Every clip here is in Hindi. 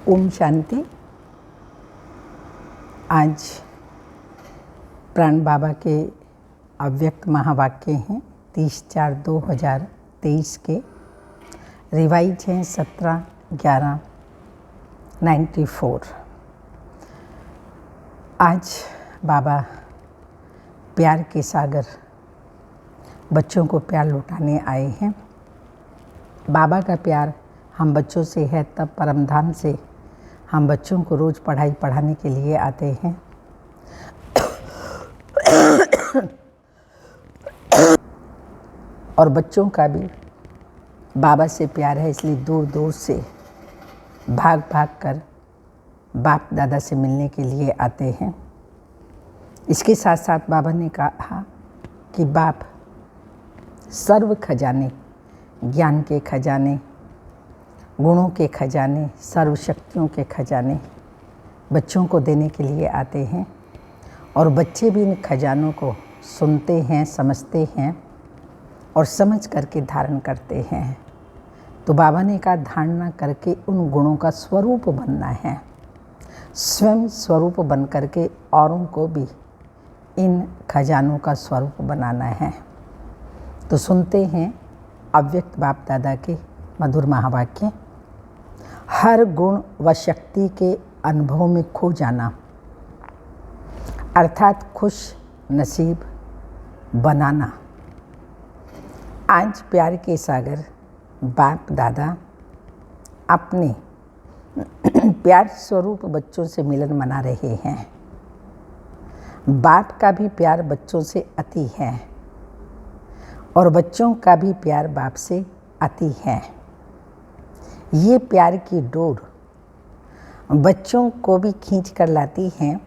ओम शांति। आज प्राण बाबा के अव्यक्त महावाक्य हैं 30/4/2023 के। रिवाइज हैं 17/11/94। आज बाबा प्यार के सागर बच्चों को प्यार लौटाने आए हैं। बाबा का प्यार हम बच्चों से है, तब परमधाम से हम बच्चों को रोज़ पढ़ाने के लिए आते हैं। और बच्चों का भी बाबा से प्यार है, इसलिए दूर दूर से भाग कर बाप दादा से मिलने के लिए आते हैं। इसके साथ साथ बाबा ने कहा कि बाप सर्व खजाने, ज्ञान के खजाने, गुणों के खजाने, सर्वशक्तियों के खजाने बच्चों को देने के लिए आते हैं। और बच्चे भी इन खजानों को सुनते हैं, समझते हैं और समझ करके धारण करते हैं। तो बाबा ने कहा धारणा करके उन गुणों का स्वरूप बनना है, स्वयं स्वरूप बन करके औरों को भी इन खजानों का स्वरूप बनाना है। तो सुनते हैं अव्यक्त बाप दादा के मधुर महावाक्य। हर गुण व शक्ति के अनुभव में खो जाना अर्थात खुश नसीब बनाना। आज प्यार के सागर बाप दादा अपने प्यार स्वरूप बच्चों से मिलन मना रहे हैं। बाप का भी प्यार बच्चों से अति है और बच्चों का भी प्यार बाप से अति है। ये प्यार की डोर बच्चों को भी खींच कर लाती है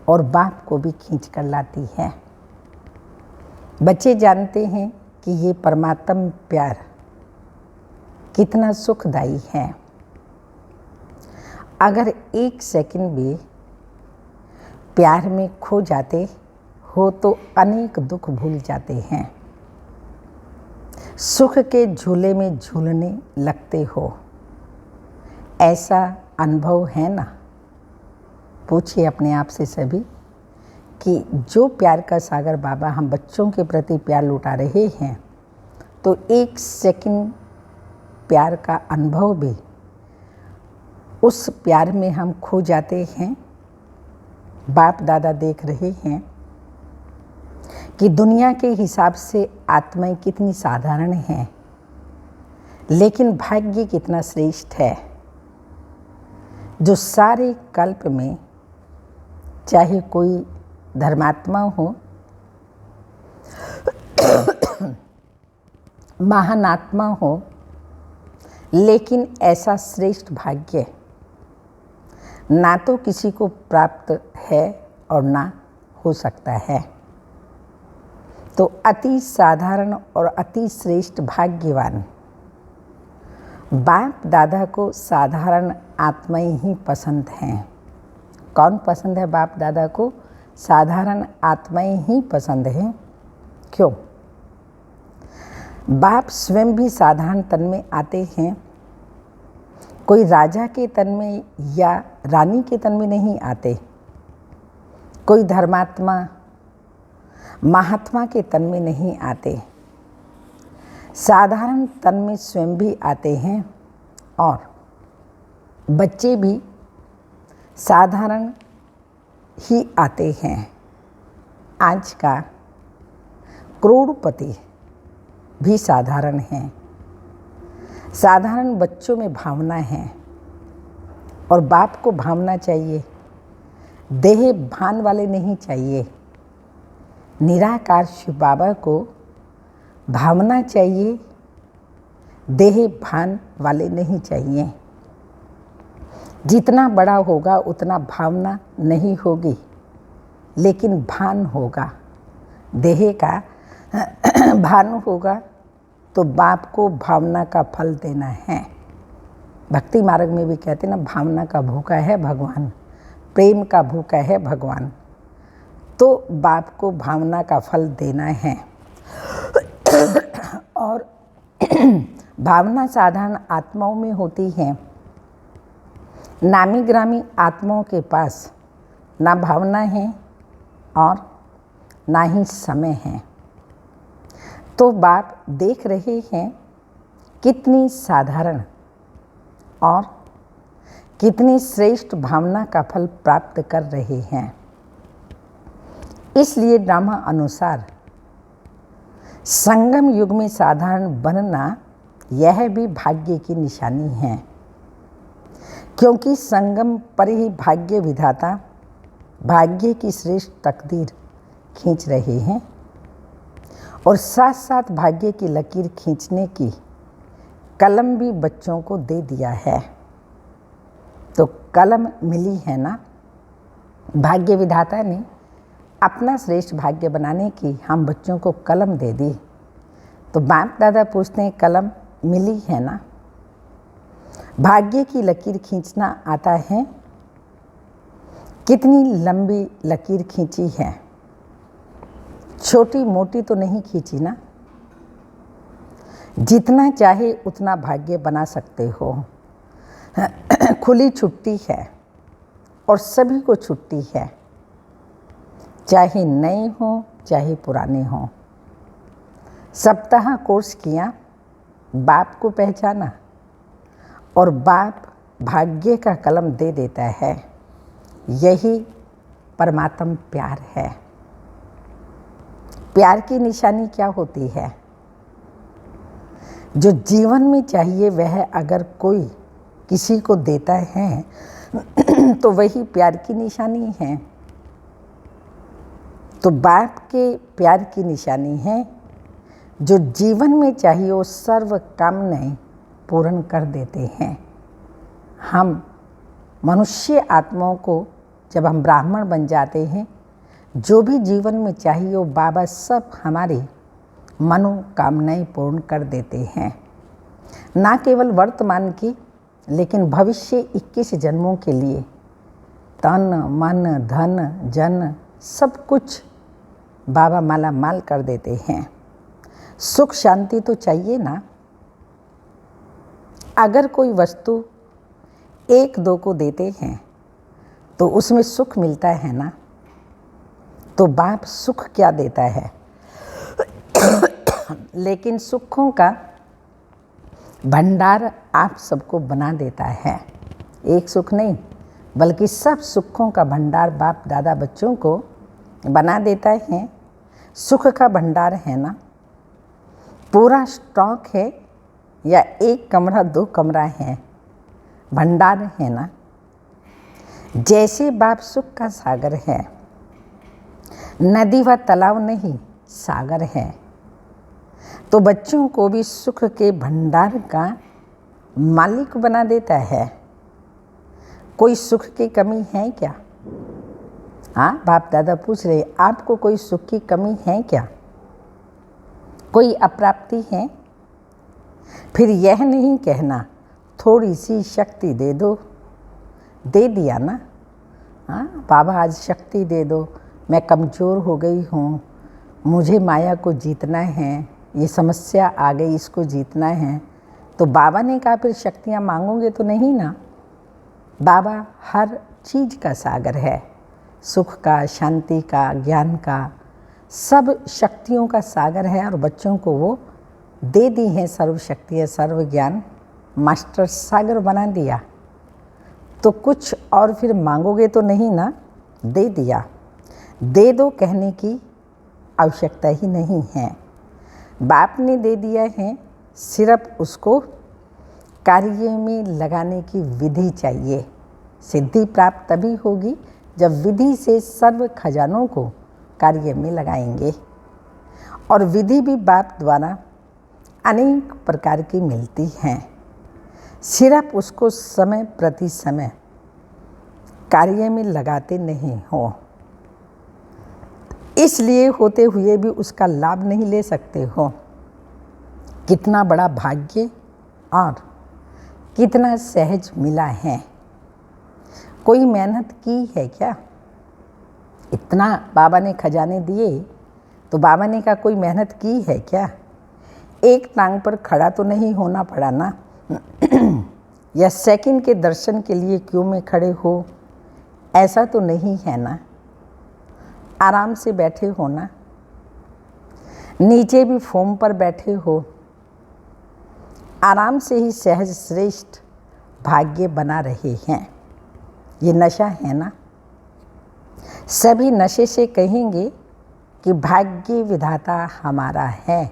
और बाप को भी खींच कर लाती है। बच्चे जानते हैं कि ये परमात्म प्यार कितना सुखदायी है। अगर एक सेकंड भी प्यार में खो जाते हो तो अनेक दुख भूल जाते हैं। सुख के झूले में झूलने लगते हो, ऐसा अनुभव है ना? पूछिए अपने आप से सभी कि जो प्यार का सागर बाबा हम बच्चों के प्रति प्यार लुटा रहे हैं, तो एक सेकंड प्यार का अनुभव भी उस प्यार में हम खो जाते हैं। बाप दादा देख रहे हैं कि दुनिया के हिसाब से आत्माएं कितनी साधारण हैं, लेकिन भाग्य कितना श्रेष्ठ है। जो सारे कल्प में चाहे कोई धर्मात्मा हो, महान आत्मा हो, लेकिन ऐसा श्रेष्ठ भाग्य ना तो किसी को प्राप्त है और ना हो सकता है। तो अति साधारण और अति श्रेष्ठ भाग्यवान बाप दादा को साधारण आत्माएं ही पसंद हैं। कौन पसंद है बाप दादा को? साधारण आत्माएं ही पसंद हैं। क्यों? बाप स्वयं भी साधारण तन में आते हैं। कोई राजा के तन में या रानी के तन में नहीं आते। कोई धर्मात्मा महात्मा के तन में नहीं आते। साधारण तन में स्वयं भी आते हैं और बच्चे भी साधारण ही आते हैं। आज का करोड़पति भी साधारण हैं। साधारण बच्चों में भावना है और बाप को भावना चाहिए, देह भान वाले नहीं चाहिए। निराकार शिव बाबा को भावना चाहिए, देह भान वाले नहीं चाहिए। जितना बड़ा होगा उतना भावना नहीं होगी, लेकिन भान होगा। देह का भान होगा तो बाप को भावना का फल देना है। भक्ति मार्ग में भी कहते हैं ना, भावना का भूखा है भगवान, प्रेम का भूखा है भगवान। तो बाप को भावना का फल देना है। और भावना साधारण आत्माओं में होती है, नामी ग्रामी आत्माओं के पास ना भावना है और ना ही समय है। तो बाप देख रहे हैं कितनी साधारण और कितनी श्रेष्ठ भावना का फल प्राप्त कर रहे हैं। इसलिए ड्रामा अनुसार संगम युग में साधारण बनना यह भी भाग्य की निशानी है, क्योंकि संगम पर ही भाग्य विधाता भाग्य की श्रेष्ठ तकदीर खींच रहे हैं और साथ साथ भाग्य की लकीर खींचने की कलम भी बच्चों को दे दिया है। तो कलम मिली है ना, भाग्य विधाता ने अपना श्रेष्ठ भाग्य बनाने की हम बच्चों को कलम दे दी। तो बाप दादा पूछते हैं कलम मिली है ना, भाग्य की लकीर खींचना आता है, कितनी लंबी लकीर खींची है, छोटी मोटी तो नहीं खींची ना। जितना चाहे उतना भाग्य बना सकते हो। खुली छुट्टी है और सभी को छुट्टी है, चाहे नए हो चाहे पुराने हो। सप्ताह कोर्स किया, बाप को पहचाना और बाप भाग्य का कलम दे देता है। यही परमात्म प्यार है। प्यार की निशानी क्या होती है? जो जीवन में चाहिए वह अगर कोई किसी को देता है तो वही प्यार की निशानी है। तो बाप के प्यार की निशानी है जो जीवन में चाहिए वो सर्व कामनाएं पूर्ण कर देते हैं। हम मनुष्य आत्माओं को जब हम ब्राह्मण बन जाते हैं, जो भी जीवन में चाहिए वो बाबा सब हमारी मनोकामनाएं पूर्ण कर देते हैं। ना केवल वर्तमान की लेकिन भविष्य 21 जन्मों के लिए तन मन धन जन सब कुछ बाबा माला माल कर देते हैं। सुख शांति तो चाहिए ना। अगर कोई वस्तु एक दो को देते हैं तो उसमें सुख मिलता है ना। तो बाप सुख क्या देता है लेकिन सुखों का भंडार आप सबको बना देता है। एक सुख नहीं बल्कि सब सुखों का भंडार बाप दादा बच्चों को बना देता है। सुख का भंडार है ना, पूरा स्टॉक है या एक कमरा दो कमरा है, भंडार है ना। जैसे बाप सुख का सागर है, नदी व तालाब नहीं सागर है, तो बच्चों को भी सुख के भंडार का मालिक बना देता है। कोई सुख की कमी है क्या? हाँ, बाप दादा पूछ रहे आपको कोई सुख की कमी है क्या? कोई अप्राप्ति है? फिर यह नहीं कहना थोड़ी सी शक्ति दे दो, दे दिया ना। हाँ, बाबा आज शक्ति दे दो, मैं कमज़ोर हो गई हूँ, मुझे माया को जीतना है, ये समस्या आ गई इसको जीतना है। तो बाबा ने कहा फिर शक्तियाँ मांगोगे तो नहीं ना। बाबा हर चीज़ का सागर है, सुख का, शांति का, ज्ञान का, सब शक्तियों का सागर है और बच्चों को वो दे दी हैं सर्व शक्तियाँ, सर्व ज्ञान, मास्टर सागर बना दिया। तो कुछ और फिर मांगोगे तो नहीं ना, दे दिया। दे दो कहने की आवश्यकता ही नहीं है, बाप ने दे दिया है। सिर्फ उसको कार्य में लगाने की विधि चाहिए। सिद्धि प्राप्त तभी होगी जब विधि से सर्व खजानों को कार्य में लगाएंगे। और विधि भी बाप द्वारा अनेक प्रकार की मिलती हैं, सिर्फ उसको समय प्रति समय कार्य में लगाते नहीं हो, इसलिए होते हुए भी उसका लाभ नहीं ले सकते हो। कितना बड़ा भाग्य और कितना सहज मिला है। कोई मेहनत की है क्या? इतना बाबा ने खजाने दिए तो बाबा ने कहा कोई मेहनत की है क्या? एक टांग पर खड़ा तो नहीं होना पड़ा ना। या सेकंड के दर्शन के लिए क्यों में खड़े हो, ऐसा तो नहीं है ना। आराम से बैठे हो ना, नीचे भी फोम पर बैठे हो, आराम से ही सहज श्रेष्ठ भाग्य बना रहे हैं। ये नशा है ना। सभी नशे से कहेंगे कि भाग्य विधाता हमारा है,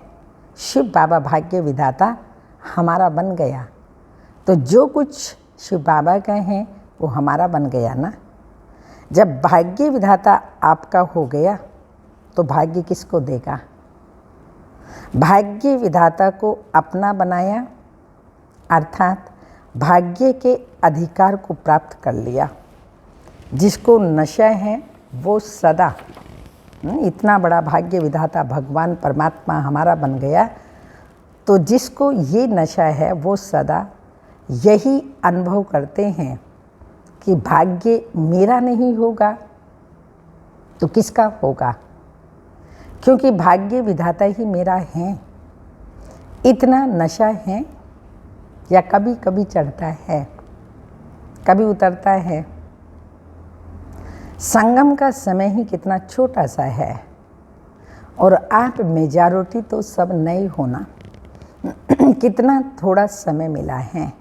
शिव बाबा भाग्य विधाता हमारा बन गया। तो जो कुछ शिव बाबा का है वो हमारा बन गया ना। जब भाग्य विधाता आपका हो गया तो भाग्य किसको देगा? भाग्य विधाता को अपना बनाया, अर्थात भाग्य के अधिकार को प्राप्त कर लिया। जिसको नशा है वो सदा, इतना बड़ा भाग्य विधाता भगवान परमात्मा हमारा बन गया, तो जिसको ये नशा है वो सदा यही अनुभव करते हैं कि भाग्य मेरा नहीं होगा तो किसका होगा, क्योंकि भाग्य विधाता ही मेरा है। इतना नशा है या कभी कभी चढ़ता है, कभी उतरता है। संगम का समय ही कितना छोटा सा है और आप मेजॉरिटी तो सब नए होना। कितना थोड़ा समय मिला है,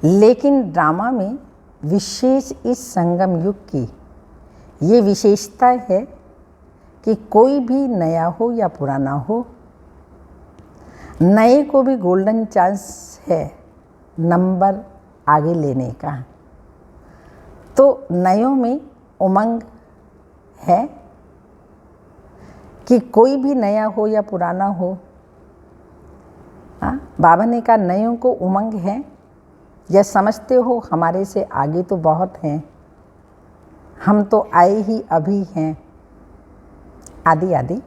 लेकिन ड्रामा में विशेष इस संगम युग की ये विशेषता है कि कोई भी नया हो या पुराना हो, नए को भी गोल्डन चांस है नंबर आगे लेने का। तो नयों में उमंग है कि कोई भी नया हो या पुराना हो। बाबा ने कहा नयों को उमंग है, या समझते हो हमारे से आगे तो बहुत हैं, हम तो आए ही अभी हैं, आदि आदि।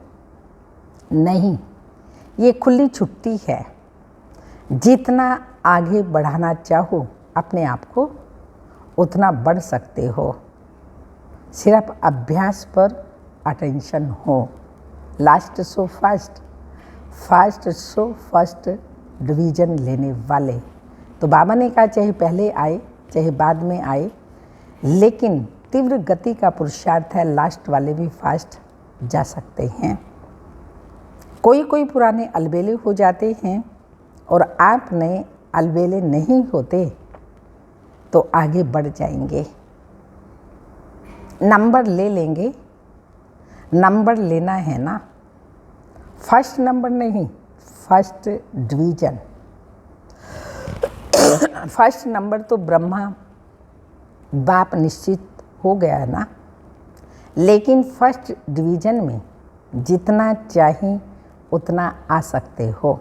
नहीं, ये खुली छुट्टी है। जितना आगे बढ़ाना चाहो अपने आप को उतना बढ़ सकते हो, सिर्फ अभ्यास पर अटेंशन हो। Last so fast, fast so first division लेने वाले। तो बाबा ने कहा चाहे पहले आए चाहे बाद में आए, लेकिन तीव्र गति का पुरुषार्थ है, लास्ट वाले भी फास्ट जा सकते हैं। कोई कोई पुराने अलबेले हो जाते हैं और आप नए अलबेले नहीं होते तो आगे बढ़ जाएंगे, नंबर ले लेंगे। नंबर लेना है ना, फर्स्ट नंबर नहीं, फर्स्ट डिवीज़न। फर्स्ट नंबर तो ब्रह्मा बाप निश्चित हो गया ना, लेकिन फर्स्ट डिवीज़न में जितना चाहे उतना आ सकते हो।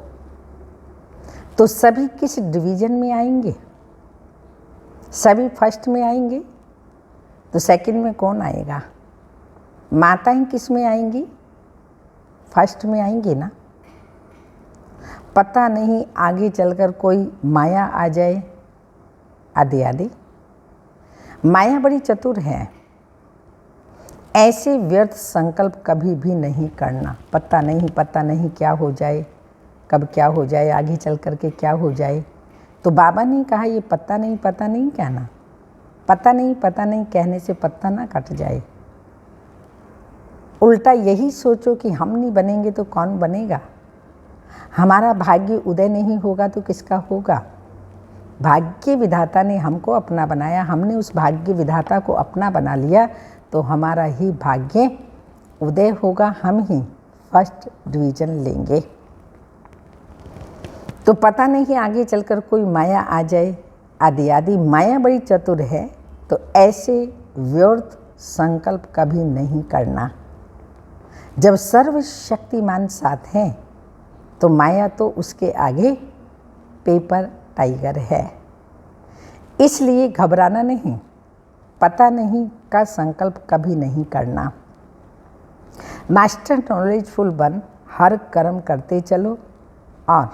तो सभी किस डिवीज़न में आएंगे? सभी फर्स्ट में आएंगे तो सेकंड में कौन आएगा? माताएं किस में आएंगी? फर्स्ट में आएंगी ना। पता नहीं आगे चलकर कोई माया आ जाए, आदि आदि। माया बड़ी चतुर है, ऐसे व्यर्थ संकल्प कभी भी नहीं करना। पता नहीं क्या हो जाए, कब क्या हो जाए, आगे चल कर के क्या हो जाए। तो बाबा ने कहा ये पता नहीं कहना। पता नहीं कहने से पत्ता ना कट जाए। उल्टा यही सोचो कि हम नहीं बनेंगे तो कौन बनेगा। हमारा भाग्य उदय नहीं होगा तो किसका होगा। भाग्य विधाता ने हमको अपना बनाया, हमने उस भाग्य विधाता को अपना बना लिया तो हमारा ही भाग्य उदय होगा, हम ही फर्स्ट डिवीज़न लेंगे। तो पता नहीं आगे चलकर कोई माया आ जाए, आदि आदि। माया बड़ी चतुर है, तो ऐसे व्यर्थ संकल्प कभी नहीं करना। जब सर्वशक्तिमान साथ हैं तो माया तो उसके आगे पेपर टाइगर है। इसलिए घबराना नहीं, पता नहीं का संकल्प कभी नहीं करना। मास्टर नॉलेजफुल बन हर कर्म करते चलो, और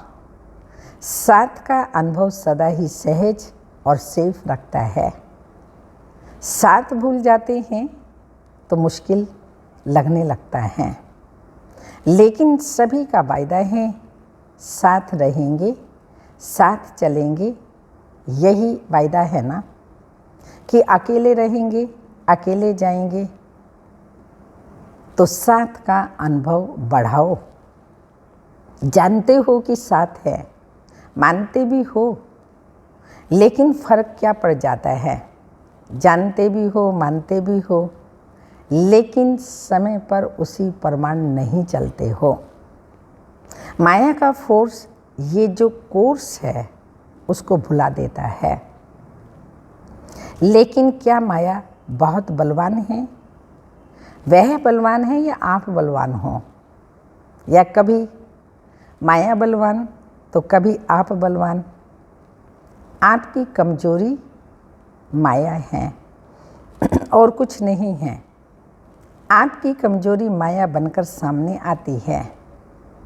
साथ का अनुभव सदा ही सहज और सेफ रखता है। साथ भूल जाते हैं तो मुश्किल लगने लगता है, लेकिन सभी का वायदा है साथ रहेंगे, साथ चलेंगे, यही वायदा है ना कि अकेले रहेंगे, अकेले जाएंगे, तो साथ का अनुभव बढ़ाओ। जानते हो कि साथ है, मानते भी हो, लेकिन फर्क क्या पड़ जाता है? जानते भी हो, मानते भी हो, लेकिन समय पर उसी प्रमाण नहीं चलते हो। माया का फोर्स ये जो कोर्स है उसको भुला देता है। लेकिन क्या माया बहुत बलवान है? वह बलवान है या आप बलवान हो? या कभी माया बलवान तो कभी आप बलवान? आपकी कमजोरी माया है और कुछ नहीं है। आपकी कमजोरी माया बनकर सामने आती है।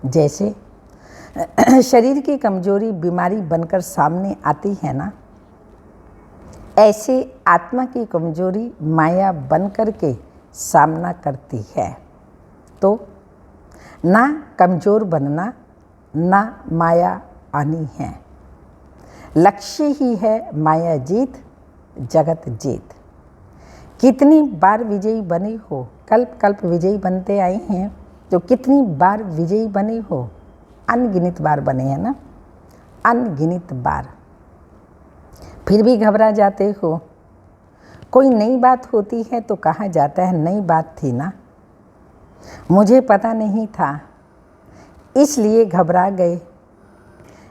जैसे शरीर की कमजोरी बीमारी बनकर सामने आती है ना, ऐसे आत्मा की कमजोरी माया बनकर के सामना करती है। तो ना कमजोर बनना, ना माया आनी है। लक्ष्य ही है माया जीत, जगत जीत। कितनी बार विजयी बने हो? कल्प कल्प विजयी बनते आए हैं, तो कितनी बार विजयी बने हो? अनगिनत बार बने हैं ना, अनगिनत बार। फिर भी घबरा जाते हो। कोई नई बात होती है तो कहा जाता है नई बात थी ना, मुझे पता नहीं था इसलिए घबरा गए।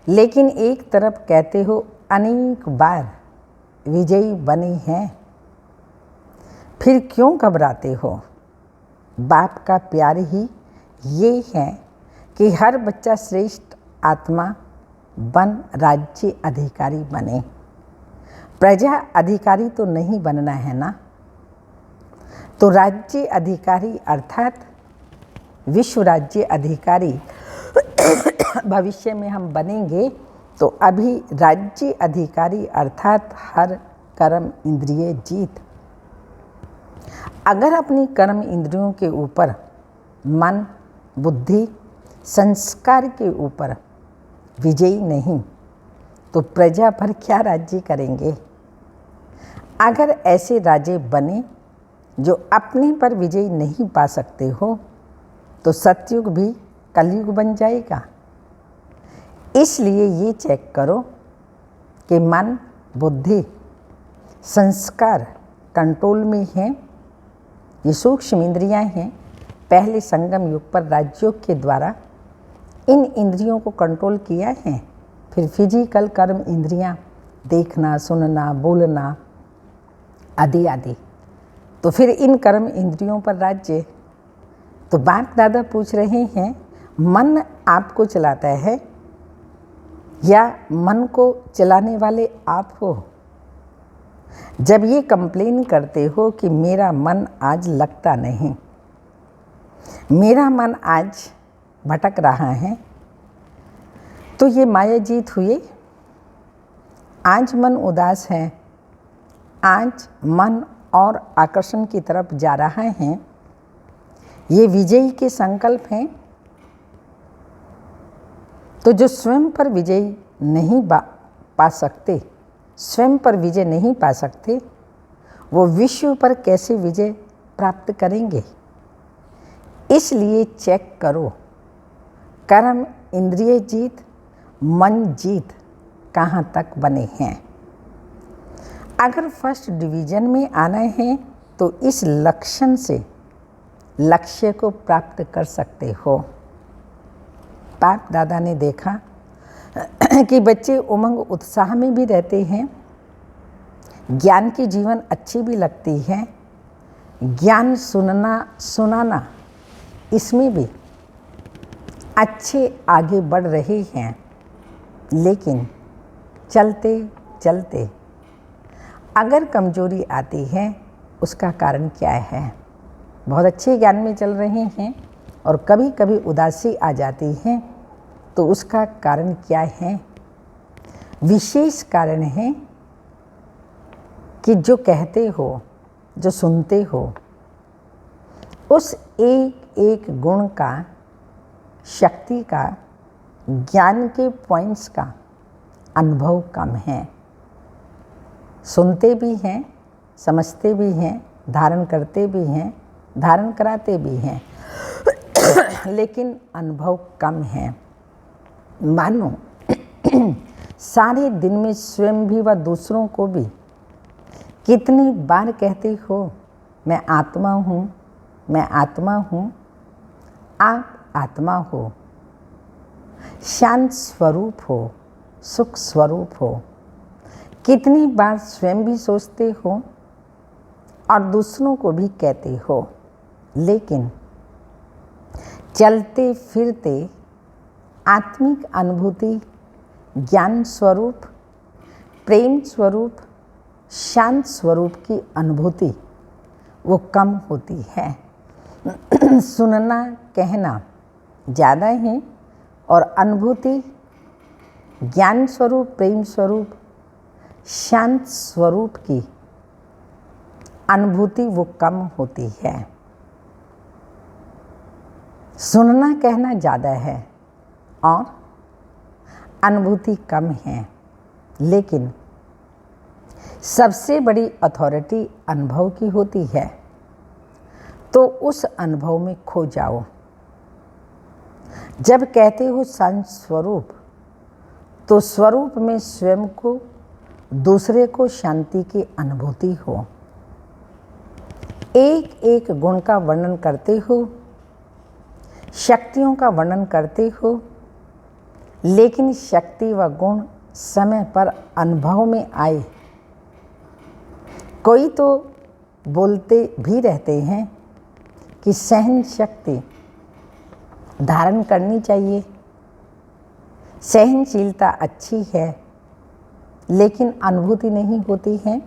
लेकिन एक तरफ कहते हो अनेक बार विजयी बने हैं, फिर क्यों घबराते हो? बाप का प्यार ही ये है कि हर बच्चा श्रेष्ठ आत्मा बन राज्य अधिकारी बने। प्रजा अधिकारी तो नहीं बनना है ना, तो राज्य अधिकारी अर्थात विश्व राज्य अधिकारी भविष्य में हम बनेंगे। तो अभी राज्य अधिकारी अर्थात हर कर्म इंद्रिय जीत। अगर अपनी कर्म इंद्रियों के ऊपर, मन, बुद्धि, संस्कार के ऊपर विजयी नहीं, तो प्रजा पर क्या राज्य करेंगे? अगर ऐसे राजे बने जो अपने पर विजयी नहीं पा सकते हो, तो सतयुग भी कलयुग बन जाएगा। इसलिए ये चेक करो कि मन, बुद्धि, संस्कार कंट्रोल में हैं। ये सूक्ष्म इंद्रियां हैं। पहले संगम युग पर राजयोग के द्वारा इन इंद्रियों को कंट्रोल किया है। फिर फिजिकल कर्म इंद्रियां, देखना, सुनना, बोलना आदि आदि, तो फिर इन कर्म इंद्रियों पर राज्य। तो बाप दादा पूछ रहे हैं, मन आपको चलाता है या मन को चलाने वाले आप हो? जब ये कंप्लेन करते हो कि मेरा मन आज लगता नहीं, मेरा मन आज भटक रहा है, तो ये माया जीत हुए। आज मन उदास है, आज मन और आकर्षण की तरफ जा रहा है, ये विजयी के संकल्प हैं। तो जो स्वयं पर विजयी नहीं पा सकते, स्वयं पर विजय नहीं पा सकते, वो विश्व पर कैसे विजय प्राप्त करेंगे? इसलिए चेक करो, कर्म इंद्रिय जीत, मन जीत कहाँ तक बने हैं। अगर फर्स्ट डिवीजन में आना है तो इस लक्षण से लक्ष्य को प्राप्त कर सकते हो। बाप दादा ने देखा कि बच्चे उमंग उत्साह में भी रहते हैं, ज्ञान की जीवन अच्छी भी लगती है, ज्ञान सुनना सुनाना इसमें भी अच्छे आगे बढ़ रहे हैं। लेकिन चलते चलते अगर कमजोरी आती है, उसका कारण क्या है? बहुत अच्छे ज्ञान में चल रहे हैं और कभी कभी उदासी आ जाती है, तो उसका कारण क्या है? विशेष कारण है कि जो कहते हो, जो सुनते हो, उस एक एक गुण का, शक्ति का, ज्ञान के पॉइंट्स का अनुभव कम है। सुनते भी हैं, समझते भी हैं, धारण करते भी हैं, धारण कराते भी हैं, लेकिन अनुभव कम है। मानो सारे दिन में स्वयं भी व दूसरों को भी कितनी बार कहते हो, मैं आत्मा हूँ, मैं आत्मा हूँ। आप आत्मा हो, शांत स्वरूप हो, सुख स्वरूप हो। कितनी बार स्वयं भी सोचते हो और दूसरों को भी कहते हो, लेकिन चलते फिरते आत्मिक अनुभूति, ज्ञान स्वरूप, प्रेम स्वरूप, शांत स्वरूप की अनुभूति वो कम होती है। सुनना कहना ज़्यादा है और अनुभूति, ज्ञान स्वरूप, प्रेम स्वरूप, शांत स्वरूप की अनुभूति वो कम होती है। सुनना कहना ज़्यादा है और अनुभूति कम है, लेकिन सबसे बड़ी अथॉरिटी अनुभव की होती है। तो उस अनुभव में खो जाओ। जब कहते हो शांत स्वरूप, तो स्वरूप में स्वयं को, दूसरे को शांति की अनुभूति हो। एक एक गुण का वर्णन करते हो, शक्तियों का वर्णन करते हो, लेकिन शक्ति व गुण समय पर अनुभव में आए। कोई तो बोलते भी रहते हैं कि सहन शक्ति धारण करनी चाहिए, सहनशीलता अच्छी है, लेकिन अनुभूति नहीं होती है।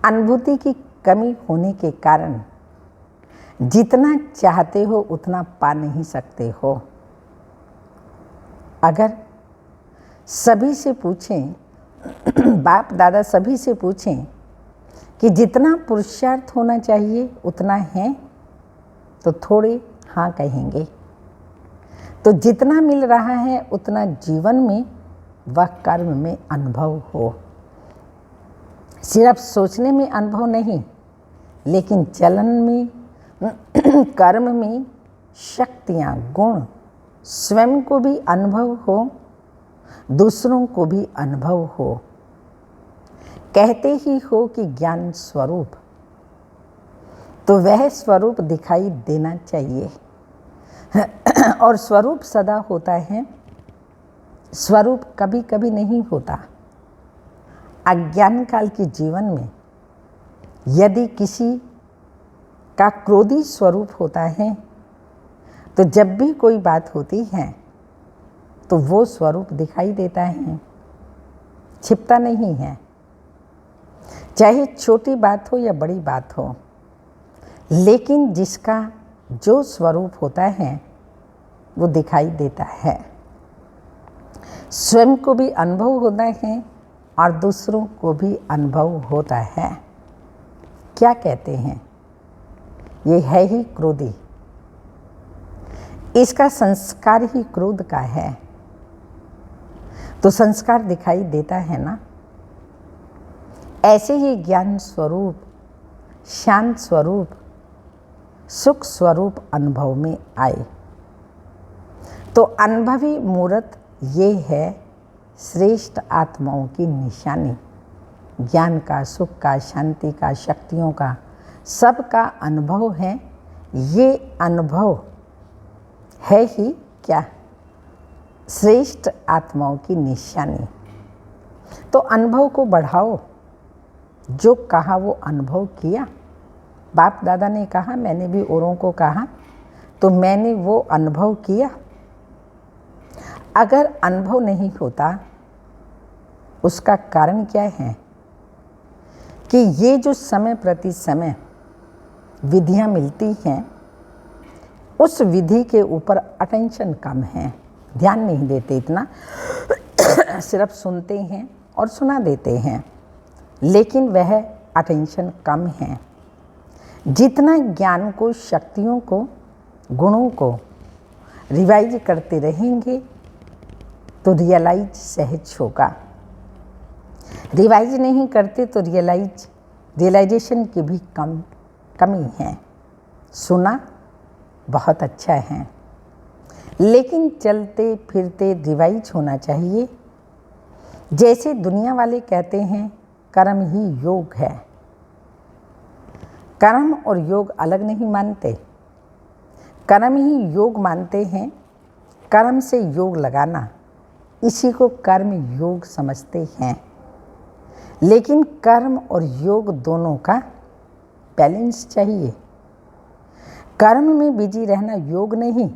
अनुभूति की कमी होने के कारण जितना चाहते हो उतना पा नहीं सकते हो। अगर सभी से पूछें, बाप दादा सभी से पूछें कि जितना पुरुषार्थ होना चाहिए उतना है, तो थोड़े हाँ कहेंगे। तो जितना मिल रहा है उतना जीवन में व कर्म में अनुभव हो। सिर्फ सोचने में अनुभव नहीं, लेकिन चलन में, कर्म में शक्तियाँ, गुण, स्वयं को भी अनुभव हो, दूसरों को भी अनुभव हो। कहते ही हो कि ज्ञान स्वरूप, तो वह स्वरूप दिखाई देना चाहिए। और स्वरूप सदा होता है, स्वरूप कभी कभी नहीं होता। अज्ञान काल के जीवन में यदि किसी का क्रोधी स्वरूप होता है, तो जब भी कोई बात होती है तो वो स्वरूप दिखाई देता है, छिपता नहीं है। चाहे छोटी बात हो या बड़ी बात हो, लेकिन जिसका जो स्वरूप होता है वो दिखाई देता है। स्वयं को भी अनुभव होता है और दूसरों को भी अनुभव होता है। क्या कहते हैं? ये है ही क्रोधी, इसका संस्कार ही क्रोध का है। तो संस्कार दिखाई देता है ना। ऐसे ही ज्ञान स्वरूप, शांत स्वरूप, सुख स्वरूप अनुभव में आए। तो अनुभवी मूर्त ये है श्रेष्ठ आत्माओं की निशानी। ज्ञान का, सुख का, शांति का, शक्तियों का, सबका अनुभव है। ये अनुभव है ही क्या? श्रेष्ठ आत्माओं की निशानी। तो अनुभव को बढ़ाओ। जो कहा वो अनुभव किया। बाप दादा ने कहा, मैंने भी औरों को कहा, तो मैंने वो अनुभव किया। अगर अनुभव नहीं होता, उसका कारण क्या है? कि ये जो समय प्रति समय विधियां मिलती हैं, उस विधि के ऊपर अटेंशन कम है, ध्यान नहीं देते इतना। सिर्फ सुनते हैं और सुना देते हैं, लेकिन वह अटेंशन कम है। जितना ज्ञान को, शक्तियों को, गुणों को रिवाइज करते रहेंगे तो रियलाइज सहज होगा। रिवाइज नहीं करते तो रियलाइजेशन की भी कमी है। सुना बहुत अच्छा है, लेकिन चलते फिरते रिवाइज होना चाहिए। जैसे दुनिया वाले कहते हैं कर्म ही योग है। कर्म और योग अलग नहीं मानते, कर्म ही योग मानते हैं। कर्म से योग लगाना, इसी को कर्म योग समझते हैं। लेकिन कर्म और योग दोनों का बैलेंस चाहिए। कर्म में बिजी रहना योग नहीं,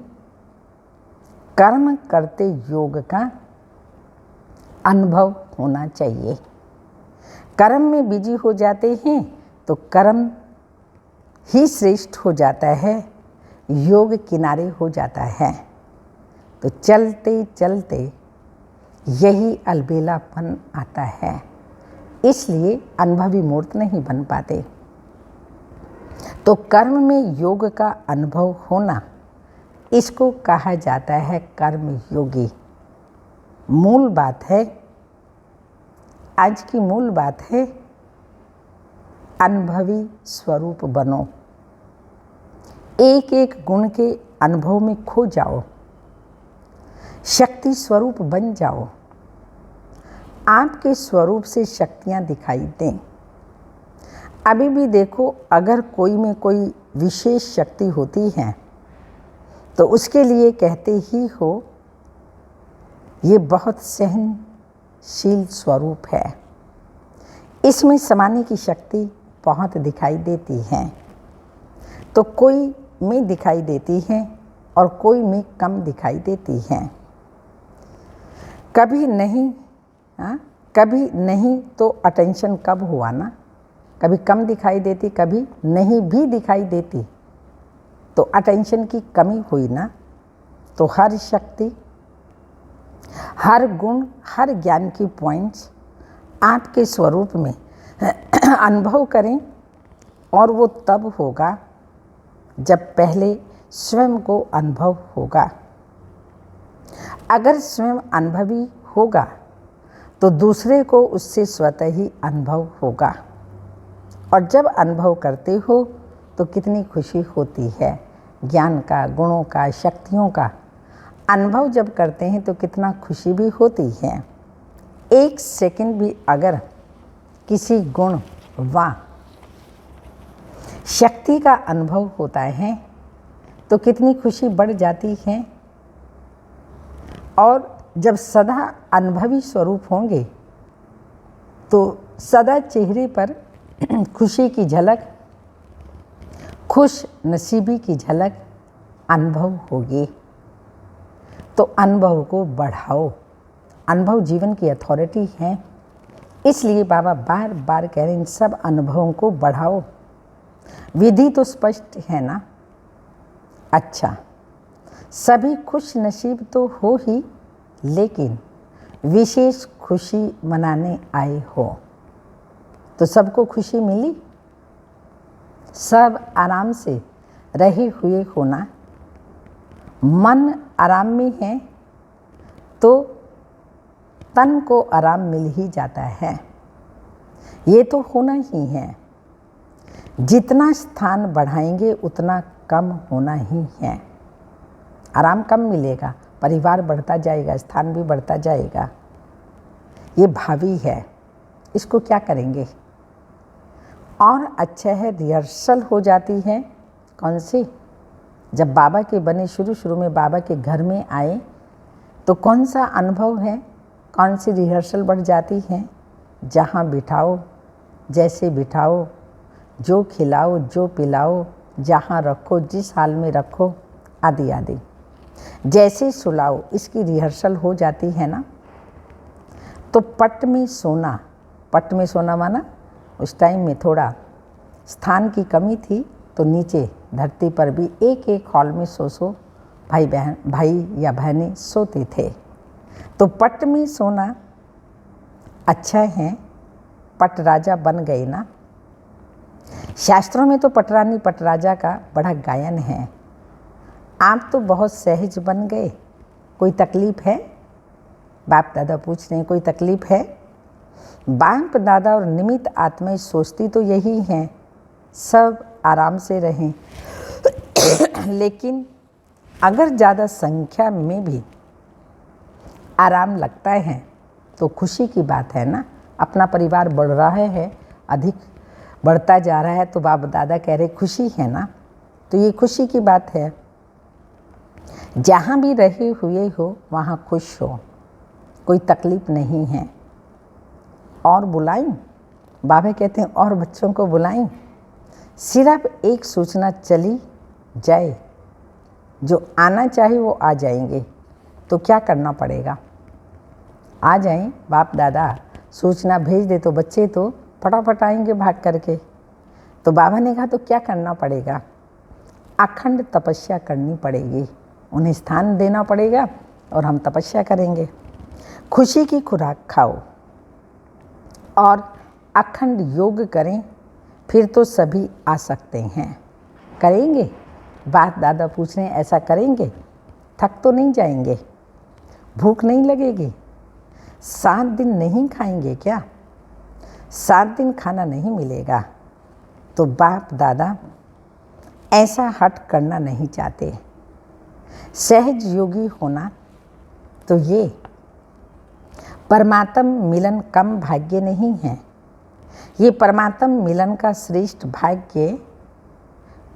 कर्म करते योग का अनुभव होना चाहिए। कर्म में बिजी हो जाते हैं तो कर्म ही श्रेष्ठ हो जाता है, योग किनारे हो जाता है। तो चलते चलते यही अलबेलापन आता है, इसलिए अनुभवी मूर्त नहीं बन पाते। तो कर्म में योग का अनुभव होना, इसको कहा जाता है कर्म योगी। मूल बात है, आज की मूल बात है, अनुभवी स्वरूप बनो। एक एक गुण के अनुभव में खो जाओ, शक्ति स्वरूप बन जाओ। आपके स्वरूप से शक्तियाँ दिखाई दें। अभी भी देखो, अगर कोई में कोई विशेष शक्ति होती है तो उसके लिए कहते ही हो ये बहुत सहनशील स्वरूप है, इसमें समाने की शक्ति बहुत दिखाई देती है। तो कोई में दिखाई देती है और कोई में कम दिखाई देती है। कभी नहीं तो अटेंशन कब हुआ ना, कभी कम दिखाई देती, कभी नहीं भी दिखाई देती, तो अटेंशन की कमी हुई ना। तो हर शक्ति, हर गुण, हर ज्ञान की पॉइंट्स आपके स्वरूप में अनुभव करें, और वो तब होगा जब पहले स्वयं को अनुभव होगा। अगर स्वयं अनुभवी होगा तो दूसरे को उससे स्वतः ही अनुभव होगा। और जब अनुभव करते हो तो कितनी खुशी होती है। ज्ञान का, गुणों का, शक्तियों का अनुभव जब करते हैं तो कितना खुशी भी होती है। एक सेकंड भी अगर किसी गुण व शक्ति का अनुभव होता है तो कितनी खुशी बढ़ जाती है। और जब सदा अनुभवी स्वरूप होंगे तो सदा चेहरे पर खुशी की झलक, खुश नसीबी की झलक अनुभव होगी। तो अनुभव को बढ़ाओ। अनुभव जीवन की अथॉरिटी है, इसलिए बाबा बार बार कह रहे हैं इन सब अनुभवों को बढ़ाओ। विधि तो स्पष्ट है ना। अच्छा, सभी खुश नसीब तो हो ही, लेकिन विशेष खुशी मनाने आए हो तो सबको खुशी मिली। सब आराम से रहे हुए होना, मन आराम में है तो तन को आराम मिल ही जाता है। ये तो होना ही है। जितना स्थान बढ़ाएंगे उतना कम होना ही है। आराम कम मिलेगा, परिवार बढ़ता जाएगा, स्थान भी बढ़ता जाएगा। ये भावी है, इसको क्या करेंगे। और अच्छा है रिहर्सल हो जाती है। कौन सी? जब बाबा के बने, शुरू में बाबा के घर में आए तो कौन सा अनुभव है, कौन सी रिहर्सल बढ़ जाती है। जहाँ बिठाओ, जैसे बिठाओ, जो खिलाओ, जो पिलाओ, जहाँ रखो, जिस हाल में रखो, आदि आदि। जैसे सुलाओ, इसकी रिहर्सल हो जाती है ना। तो पट में सोना माना उस टाइम में थोड़ा स्थान की कमी थी, तो नीचे धरती पर भी एक एक हॉल में सो भाई या बहनें सोते थे। तो पट में सोना अच्छा है। पट राजा बन गए ना। शास्त्रों में तो पटरानी पटराजा का बड़ा गायन है। आप तो बहुत सहज बन गए। कोई तकलीफ है? बाप दादा पूछ रहे हैं, कोई तकलीफ है? बाप दादा और निमित्त आत्माएं सोचती तो यही हैं, सब आराम से रहें। लेकिन अगर ज़्यादा संख्या में भी आराम लगता है तो खुशी की बात है ना। अपना परिवार बढ़ रहा है, अधिक बढ़ता जा रहा है, तो बाप दादा कह रहे खुशी है ना, तो ये खुशी की बात है। जहाँ भी रहे हुए हो वहाँ खुश हो, कोई तकलीफ नहीं है। और बुलाएं, बाबा कहते हैं और बच्चों को बुलाएं। सिर्फ एक सूचना चली जाए, जो आना चाहे वो आ जाएंगे। तो क्या करना पड़ेगा? आ जाएं, बाप दादा सूचना भेज दे तो बच्चे तो फटाफट आएंगे भाग करके। तो बाबा ने कहा तो क्या करना पड़ेगा? अखंड तपस्या करनी पड़ेगी, उन्हें स्थान देना पड़ेगा और हम तपस्या करेंगे। खुशी की खुराक खाओ और अखंड योग करें, फिर तो सभी आ सकते हैं। करेंगे? बाप दादा पूछ रहे हैं, ऐसा करेंगे? थक तो नहीं जाएंगे? भूख नहीं लगेगी? 7 दिन नहीं खाएंगे क्या? 7 दिन खाना नहीं मिलेगा? तो बाप दादा ऐसा हट करना नहीं चाहते। सहज योगी होना तो ये परमात्म मिलन कम भाग्य नहीं है, ये परमात्म मिलन का श्रेष्ठ भाग्य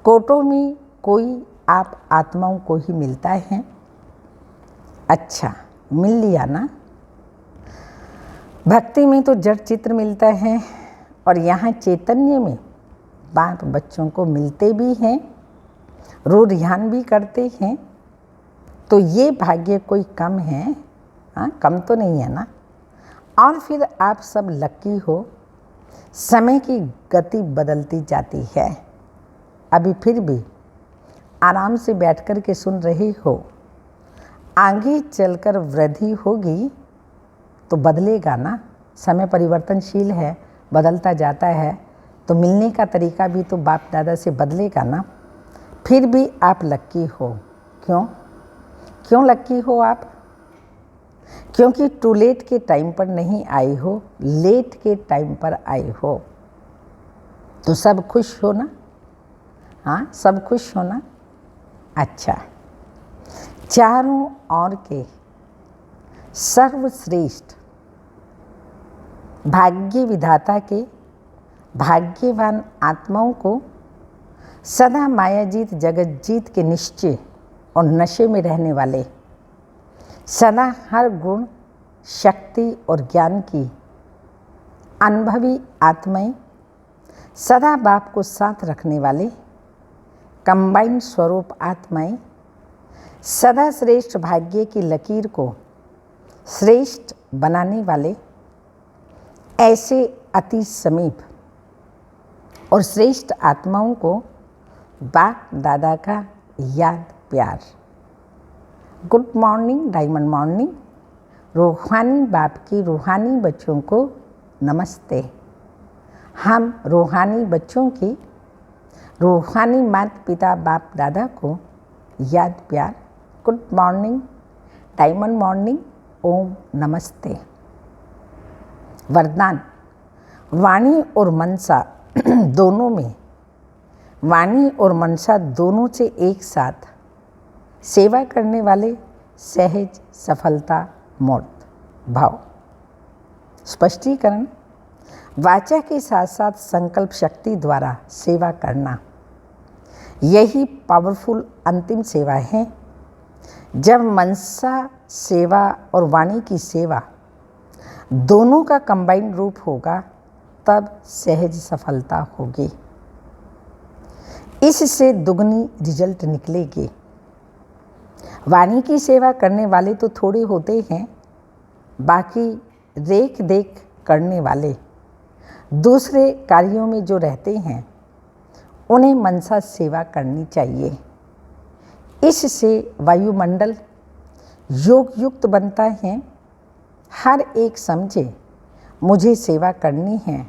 कोटों में कोई आप आत्माओं को ही मिलता है। अच्छा, मिल लिया ना। भक्ति में तो जड़ चित्र मिलता है और यहाँ चैतन्य में बाप बच्चों को मिलते भी हैं, रुझान भी करते हैं। तो ये भाग्य कोई कम है? हाँ, कम तो नहीं है ना। और फिर आप सब लकी हो। समय की गति बदलती जाती है। अभी फिर भी आराम से बैठ कर के सुन रहे हो, आगे चलकर वृद्धि होगी तो बदलेगा ना। समय परिवर्तनशील है, बदलता जाता है, तो मिलने का तरीका भी तो बाप दादा से बदलेगा ना। फिर भी आप लकी हो। क्यों लकी हो आप? क्योंकि टू लेट के टाइम पर नहीं आए हो, लेट के टाइम पर आए हो। तो सब खुश हो ना? हाँ, सब खुश हो ना। अच्छा, चारों ओर के सर्वश्रेष्ठ भाग्य विधाता के भाग्यवान आत्माओं को सदा मायाजीत जगत जीत के निश्चय और नशे में रहने वाले, सदा हर गुण शक्ति और ज्ञान की अनुभवी आत्माएं, सदा बाप को साथ रखने वाले कंबाइंड स्वरूप आत्माएं, सदा श्रेष्ठ भाग्य की लकीर को श्रेष्ठ बनाने वाले, ऐसे अति समीप और श्रेष्ठ आत्माओं को बाप दादा का याद प्यार। Good morning, diamond morning. रूहानी बाप की रूहानी बच्चों को नमस्ते। हम रूहानी बच्चों की रूहानी माता पिता बाप दादा को याद प्यार। गुड मॉर्निंग, डायमंड मॉर्निंग, ओम नमस्ते। वरदान। वाणी और मनसा दोनों में, वाणी और मनसा दोनों से एक साथ सेवा करने वाले सहज सफलता मूर्त भाव। स्पष्टीकरण। वाचा के साथ साथ संकल्प शक्ति द्वारा सेवा करना, यही पावरफुल अंतिम सेवा है। जब मनसा सेवा और वाणी की सेवा दोनों का कंबाइंड रूप होगा तब सहज सफलता होगी। इससे दुगनी रिजल्ट निकलेगी। वाणी की सेवा करने वाले तो थोड़े होते हैं, बाकी रेख देख करने वाले दूसरे कार्यों में जो रहते हैं उन्हें मनसा सेवा करनी चाहिए। इससे वायुमंडल योग युक्त बनता है। हर एक समझे मुझे सेवा करनी है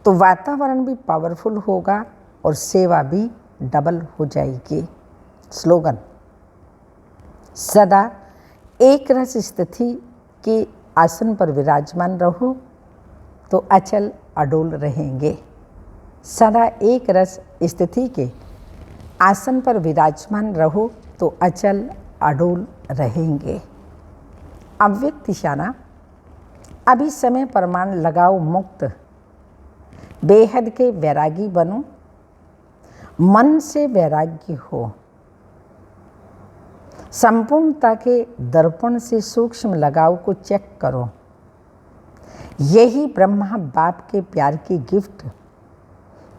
तो वातावरण भी पावरफुल होगा और सेवा भी डबल हो जाएगी। स्लोगन। सदा एक रस स्थिति के आसन पर विराजमान रहो तो अचल अडोल रहेंगे। सदा एक रस स्थिति के आसन पर विराजमान रहो तो अचल अडोल रहेंगे। अव्यक्त इशारा। अभी समय प्रमाण लगाओ मुक्त, बेहद के वैरागी बनो, मन से वैराग्य हो। संपूर्णता के दर्पण से सूक्ष्म लगाव को चेक करो। यही ब्रह्मा बाप के प्यार की गिफ्ट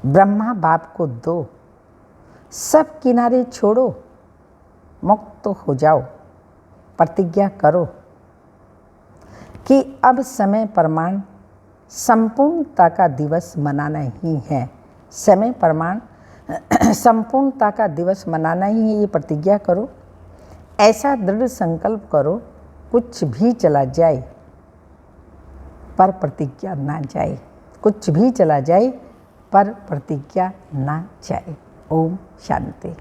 ब्रह्मा बाप को दो। सब किनारे छोड़ो, मुक्त हो जाओ। प्रतिज्ञा करो कि अब समय प्रमाण संपूर्णता का दिवस मनाना ही है। समय प्रमाण संपूर्णता का दिवस मनाना ही है, ये प्रतिज्ञा करो। ऐसा दृढ़ संकल्प करो, कुछ भी चला जाए पर प्रतिज्ञा ना जाए। कुछ भी चला जाए पर प्रतिज्ञा ना जाए। ओम शांति।